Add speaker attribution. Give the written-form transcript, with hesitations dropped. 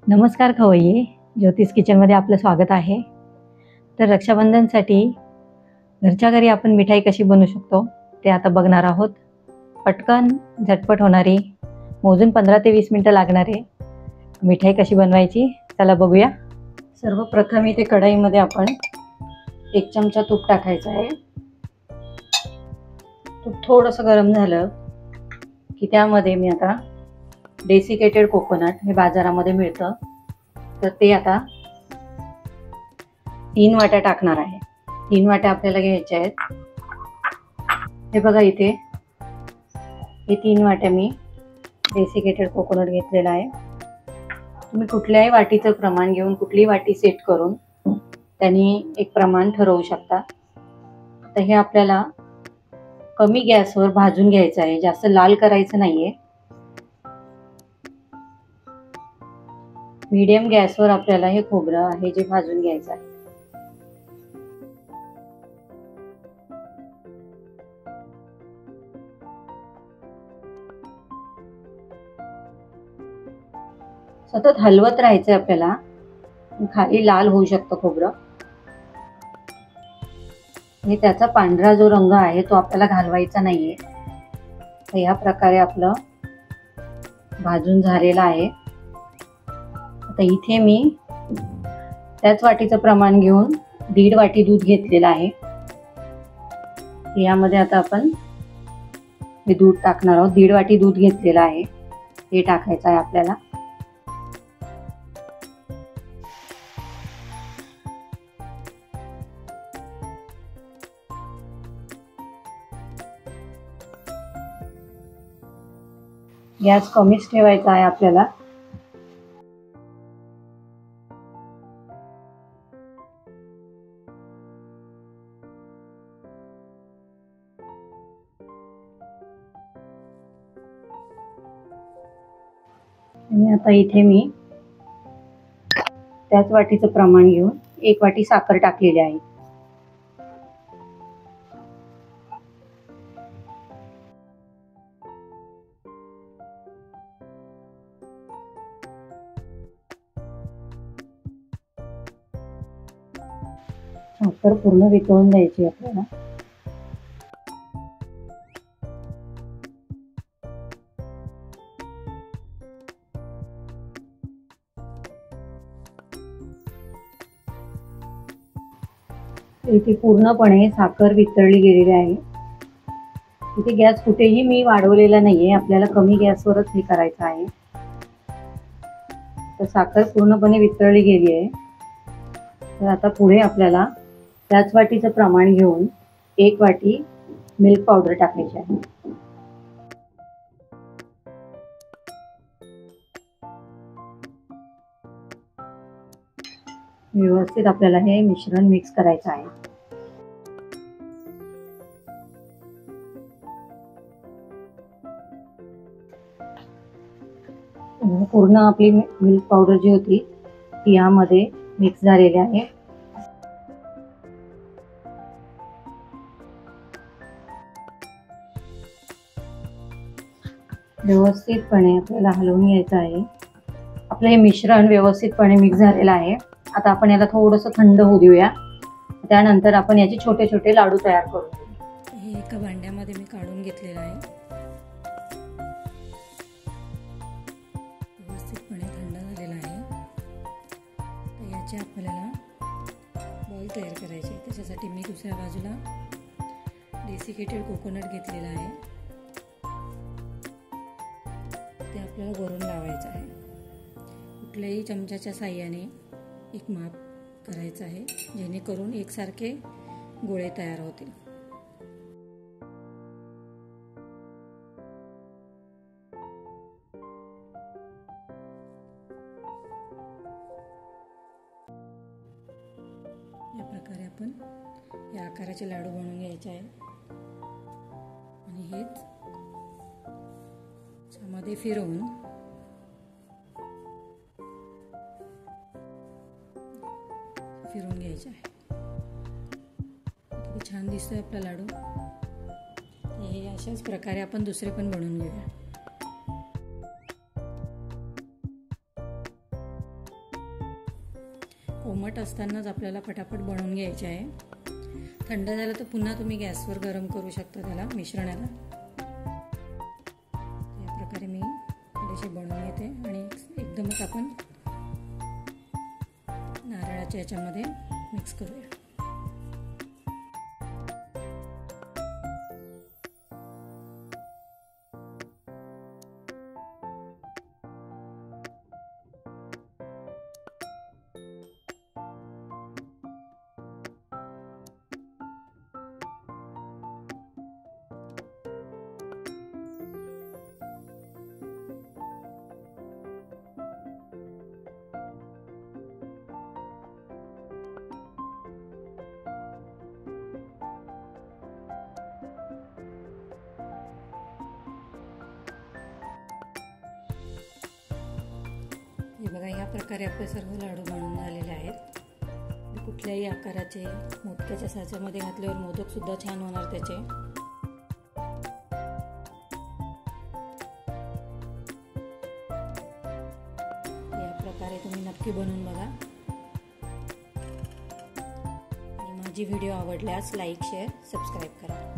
Speaker 1: नमस्कार खवय्ये, ज्योतिष किचनमध्ये आपलं स्वागत आहे. तर रक्षाबंधनसाठी घरच्या घरी आपण मिठाई कशी बनवू शकतो ते आता बघणार आहोत. पटकन झटपट होणारी, मोजून 15 ते 20 मिनटं लागणारी मिठाई कशी बनवायची चला बघूया. सर्वप्रथम इथे कढईमध्ये आपण 1 चमचा तूप टाकायचं आहे. तूप थोडंसं गरम झालं की त्यामध्ये मी आता डेसिकेटेड कोकोनट हे बाजारामध्ये मिळतं, तर ते आता 3 वाट्या टाकणार आहे. 3 वाट्या आपल्याला घ्यायच्या आहेत. हे बघा इथे हे 3 वाट्या मी डेसिकेटेड कोकोनट घेतलेला आहे. तुम्ही कुठल्याही वाटीचं प्रमाण घेऊन कुठलीही वाटी सेट करून त्यांनी एक प्रमाण ठरवू शकता. तर हे आपल्याला कमी गॅसवर भाजून घ्यायचं आहे, जास्त लाल करायचं नाहीये. मीडियम गॅसवर आपल्याला हे खोबरं आहे जे भाजून घ्यायचं आहे. सतत हलवत राहायचं आपल्याला, खाली लाल होऊ शकतं खोबरं. आणि त्याचा पांढरा जो रंग आहे तो आपल्याला घालवायचा नाहीये. तर या प्रकारे आपलं भाजून झालेलं आहे. आता इथे मी त्याच वाटीचं प्रमाण घेऊन 1.5 वाटी दूध घेतलेलं आहे. यामध्ये आता आपण हे दूध टाकणार आहोत. 1.5 वाटी दूध घेतलेलं आहे, हे टाकायचं आहे आपल्याला. गॅस कमीच ठेवायचा आहे आपल्याला. आणि आता इथे मी त्याच वाटीचं प्रमाण घेऊन 1 वाटी साखर टाकलेली आहे. साखर पूर्ण वितळून द्यायची आपल्याला. इथे पूर्णपणे साखर वितळली गेलेली आहे. इथे गॅस कुठेही मी वाढवलेला नाहीये, आपल्याला कमी गॅसवरच हे करायचं आहे. तर साखर पूर्णपणे वितळली गेली आहे. तर आता पुढे आपल्याला त्याच वाटीचं प्रमाण घेऊन 1 वाटी मिल्क पावडर टाकायची आहे. व्यवस्थित आपल्याला हे मिश्रण मिक्स करायचं आहे. पूर्ण आपली मिल्क पावडर जी होती ती यामध्ये मिक्स झालेली आहे. व्यवस्थितपणे आपल्याला हलवून घ्यायचं आहे. आपलं हे मिश्रण व्यवस्थितपणे मिक्स झालेलं आहे. आता आपण याला थोडंसं थंड होऊ देऊया. त्यानंतर आपण याचे छोटे छोटे लाडू तयार करू.
Speaker 2: हे एका भांड्यामध्ये मी काढून घेतलेलं आहे. व्यवस्थितपणे थंड झालेला आहे. तर याचे आपल्याला बॉल तयार करायचे. त्याच्यासाठी मी दुसऱ्या बाजूला डेसिकेटेड कोकोनट घेतलेला आहे. ते आपल्याला वरून लावायचं आहे. कुठल्याही चमच्याच्या साहाय्याने एक माप करायचं आहे, जेणेकरून एकसारखे गोळे तयार होतील. या प्रकारे आपण या आकाराचे लाडू बनवून घ्यायचे आहे. आणि हेच मध्ये फिरवून घ्यायचे आहे. किती छान दिसतोय आपला लाडू. हे अशाच प्रकारे आपण दुसरे पण बनवून घेऊया. कोमट असतानाच आपल्याला पटापट बनवून घ्यायचे आहे. थंड झालं तर पुन्हा तुम्ही गॅसवर गरम करू शकता त्याला मिश्रणाला. या प्रकारे मी थोडेसे बनवून घेते आणि एकदमच आपण नारळाच्या याच्यामध्ये मिक्स करूया. हे बघा, या प्रकारे आपले सर्व लाडू बनवून झालेले आहेत. कुठल्याही आकाराचे मोदकाच्या साच्यामध्ये घातल्यावर मोदक सुद्धा छान होणार त्याचे. या प्रकारे तुम्ही नक्की बनवून बघा आणि माझी व्हिडिओ आवडल्यास लाईक, शेअर, सबस्क्राईब करा.